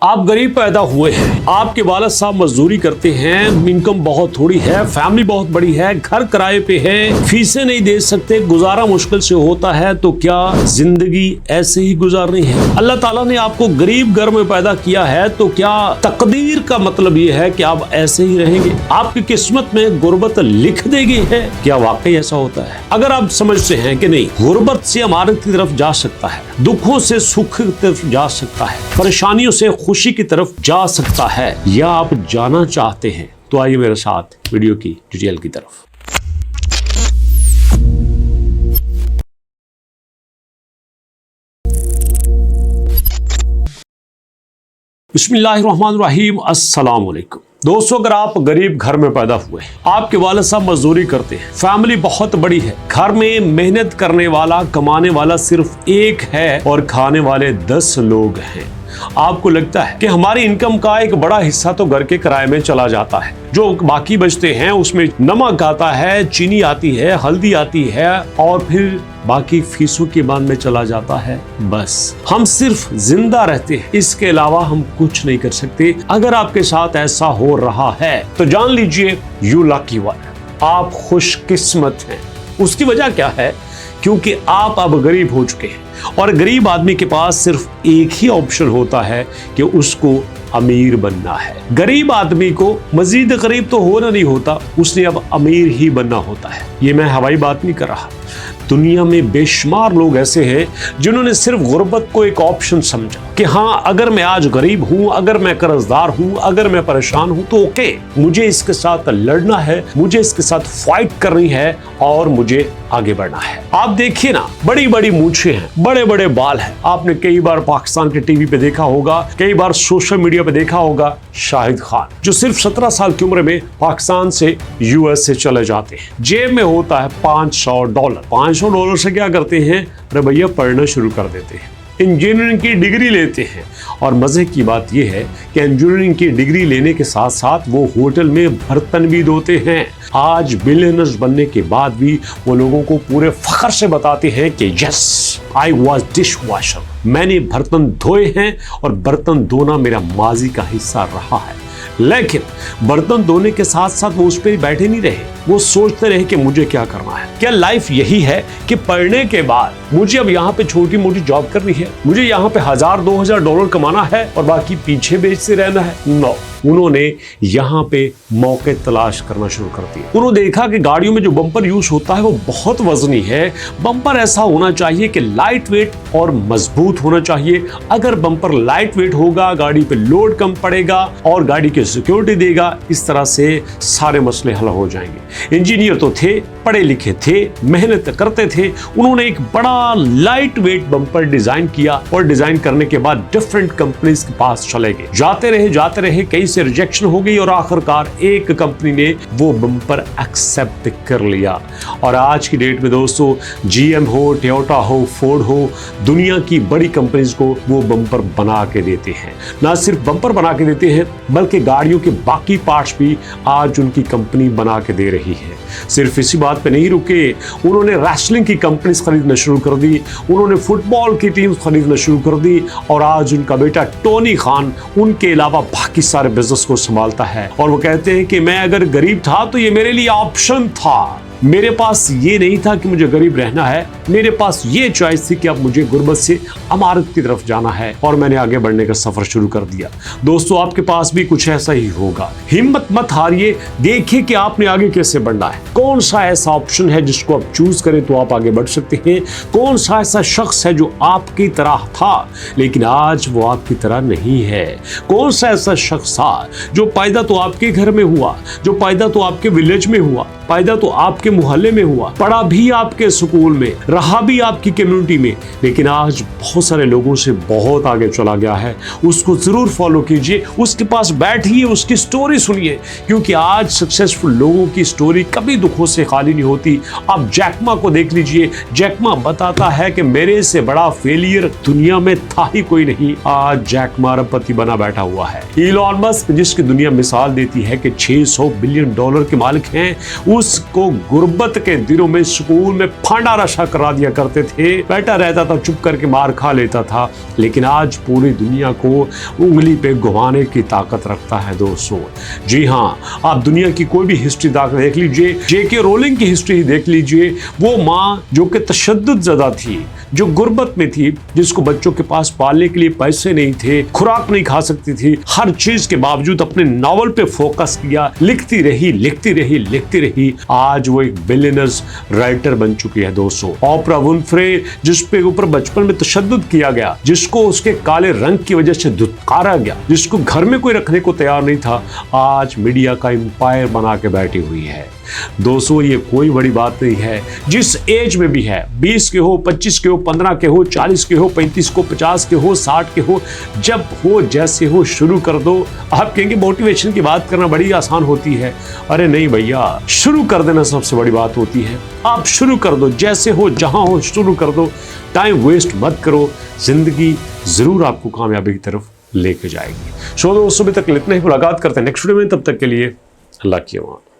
आप गरीब पैदा हुए हैं, आपके वालिद साहब मजदूरी करते हैं, इनकम बहुत थोड़ी है, फैमिली बहुत बड़ी है, घर किराए पे है, फीसें नहीं दे सकते, गुजारा मुश्किल से होता है, तो क्या जिंदगी ऐसे ही गुजारनी है? अल्लाह ताला ने आपको गरीब घर में पैदा किया है, तो क्या तकदीर का मतलब ये है कि आप ऐसे ही रहेंगे? आपकी किस्मत में गुर्बत लिख दी गई है? क्या वाकई ऐसा होता है? अगर आप समझते हैं कि नहीं, गुर्बत से अमारत की तरफ जा सकता है, दुखों से सुख की तरफ जा सकता है, परेशानियों से खुशी की तरफ जा सकता है, या आप जाना चाहते हैं, तो आइए मेरे साथ वीडियो की डिटेल की तरफ। बिस्मिल्लाहिर्रहमानिर्रहीम, अस्सलाम वालेकुम। दोस्तों, अगर आप गरीब घर में पैदा हुए, आपके वालिद साहब मजदूरी करते हैं, फैमिली बहुत बड़ी है, घर में मेहनत करने वाला, कमाने वाला सिर्फ एक है और खाने वाले 10 लोग हैं, आपको लगता है कि हमारी इनकम का एक बड़ा हिस्सा तो घर के किराए में चला जाता है, जो बाकी बचते हैं उसमें नमक आता है, चीनी आती है, हल्दी आती है और फिर बाकी फीसों के बाद में चला जाता है। बस हम सिर्फ जिंदा रहते हैं, इसके अलावा हम कुछ नहीं कर सकते। अगर आपके साथ ऐसा हो रहा है तो जान लीजिए यू लकी वन, आप खुशकिस्मत हैं। उसकी वजह क्या है? क्योंकि आप अब गरीब हो चुके हैं, और गरीब आदमी के पास सिर्फ एक ही ऑप्शन होता है कि उसको अमीर बनना है। गरीब आदमी को मजीद गरीब तो होना नहीं होता, उसने अब अमीर ही बनना होता है। ये मैं हवाई बात नहीं कर रहा। दुनिया में बेशुमार लोग ऐसे हैं जिन्होंने सिर्फ गुर्बत को एक ऑप्शन समझा कि हाँ, अगर मैं आज गरीब हूं, अगर मैं कर्जदार हूं, अगर मैं परेशान हूं, तो ओके, मुझे इसके साथ लड़ना है, मुझे इसके साथ फाइट करनी है और मुझे आगे बढ़ना है। आप देखिए ना, बड़ी बड़ी मूछें हैं, बड़े बड़े बाल हैं। आपने कई बार पाकिस्तान के टीवी पे देखा होगा, कई बार सोशल मीडिया पे देखा होगा, शाहिद खान जो सिर्फ 17 साल की उम्र में पाकिस्तान से यूएस से चले जाते हैं, जेब में होता है $500। $500 से क्या करते हैं? अरे भैया, पढ़ना शुरू कर देते हैं, इंजीनियरिंग की डिग्री लेते हैं। और मजे की बात यह है कि इंजीनियरिंग की डिग्री लेने के साथ साथ वो होटल में बर्तन भी धोते हैं। आज बिलियनर्स बनने के बाद भी वो लोगों को पूरे फख्र से बताते हैं कि yes, I was dish washer, मैंने बर्तन धोए हैं और बर्तन धोना मेरा माजी का हिस्सा रहा है। लेकिन बर्तन धोने के साथ साथ वो उस पर बैठे नहीं रहे, वो सोचते रहे कि मुझे क्या करना है। क्या लाइफ यही है कि पढ़ने के बाद मुझे अब यहाँ पे छोटी मोटी जॉब करनी है, मुझे यहाँ पे $1000-2000 कमाना है और बाकी पीछे बेचते रहना है? नो, उन्होंने यहाँ पे मौके तलाश करना शुरू कर दिए। उन्होंने देखा कि गाड़ियों में जो बम्पर यूज होता है वो बहुत वजनी है। बम्पर ऐसा होना चाहिए कि लाइट वेट और मजबूत होना चाहिए। अगर बम्पर लाइट वेट होगा, गाड़ी पे लोड कम पड़ेगा और गाड़ी की सिक्योरिटी देगा, इस तरह से सारे मसले हल हो जाएंगे। इंजीनियर तो थे, पढ़े लिखे थे, मेहनत करते थे। उन्होंने एक बड़ा लाइट वेट बम्पर डिजाइन किया और डिजाइन करने के बाद डिफरेंट कंपनीज के पास चले गए। जाते रहे, कई से रिजेक्शन हो गई और आखिरकार एक कंपनी ने वो बम्पर एक्सेप्ट कर लिया। और आज की डेट में दोस्तों, जीएम हो, टोयोटा हो, फोर्ड हो, दुनिया की बड़ी कंपनीज को वो बम्पर बना के देते हैं। ना सिर्फ बम्पर बना के देते हैं, बल्कि गाड़ियों के बाकी पार्ट्स भी आज उनकी कंपनी बना के दे रही है। सिर्फ इसी बात पे नहीं रुके, उन्होंने रेसलिंग की कंपनीज खरीदना शुरू कर दी, उन्होंने फुटबॉल की टीम खरीदना शुरू कर दी और आज उनका बेटा टोनी खान उनके अलावा बाकी सारे बिजनेस को संभालता है। और वो कहते हैं कि मैं अगर गरीब था तो ये मेरे लिए ऑप्शन था, मेरे पास ये नहीं था कि मुझे गरीब रहना है, मेरे पास ये चॉइस थी कि अब मुझे गुर्बत से अमारत की तरफ जाना है और मैंने आगे बढ़ने का सफर शुरू कर दिया। दोस्तों, आपके पास भी कुछ ऐसा ही होगा। हिम्मत मत हारिए, देखिए कि आपने आगे कैसे बढ़ना है। कौन सा ऐसा ऑप्शन है जिसको आप चूज करें तो आप आगे बढ़ सकते हैं? कौन सा ऐसा शख्स है जो आपकी तरह था लेकिन आज वो आपकी तरह नहीं है? कौन सा ऐसा शख्स था जो पैदा तो आपके घर में हुआ, जो पैदा तो आपके विलेज में हुआ, पैदा तो आपके मोहल्ले में हुआ, पढ़ा भी आपके स्कूल में, रहा भी आपकी कम्युनिटी में, लेकिन आज बहुत सारे लोगों से बहुत आगे चला गया है। उसको जरूर फॉलो कीजिए, उसके पास बैठिए, उसकी स्टोरी सुनिए, क्योंकि आज सक्सेसफुल लोगों की स्टोरी कभी दुखों से खाली नहीं होती। आप जैक मा को देख लीजिए, जैक मा बताता है कि मेरे से बड़ा फेलियर दुनिया में था ही कोई नहीं। आज जैक मा अरबपति बना बैठा हुआ है। इलॉन मस्क, जिसकी दुनिया मिसाल देती है कि $600 बिलियन के मालिक हैं, उसको गुर्बत के दिनों में स्कूल में फांडा रशा करा दिया करते थे, बैठा रहता था, चुप करके मार खा लेता था, लेकिन आज पूरी दुनिया को उंगली पे घुमाने की ताकत रखता है दोस्तों। जी हाँ, आप दुनिया की कोई भी हिस्ट्री देख लीजिए, जेके रोलिंग की हिस्ट्री देख लीजिए, वो माँ जो कि तशद्दुद ज़्यादा थी, जो गुर्बत में थी, जिसको बच्चों के पास पालने के लिए पैसे नहीं थे, खुराक नहीं खा सकती थी, हर चीज के बावजूद अपने नॉवल पे फोकस किया, लिखती रही। आज वो एक बिलियनर्स राइटर बन चुकी है दोस्तों। ओपरा विन्फ्रे, जिसपे ऊपर बचपन में तशद्दुद किया गया, जिसको उसके काले रंग की वजह से धुतकारा गया, जिसको घर में कोई रखने को तैयार नहीं था, आज मीडिया का एम्पायर बना के बैठी हुई है दोस्तों। ये कोई बड़ी बात नहीं है, जिस एज में भी है, 20 के हो, 25 के हो, 15 के हो, 40 के हो, 35 को, 50 के हो, 60 के हो, जब हो जैसे हो शुरू कर दो। आप कहेंगे मोटिवेशन की बात करना बड़ी आसान होती है, अरे नहीं भैया, शुरू कर देना सबसे बड़ी बात होती है। आप शुरू कर दो, जैसे हो, जहां हो, शुरू कर दो, टाइम वेस्ट मत करो, जिंदगी जरूर आपको कामयाबी की तरफ लेके जाएगी। सो दोस्तों, अभी तक इतना ही, मुलाकात करते हैं नेक्स्ट वीडियो में, तब तक के लिए अल्लाह की अमान।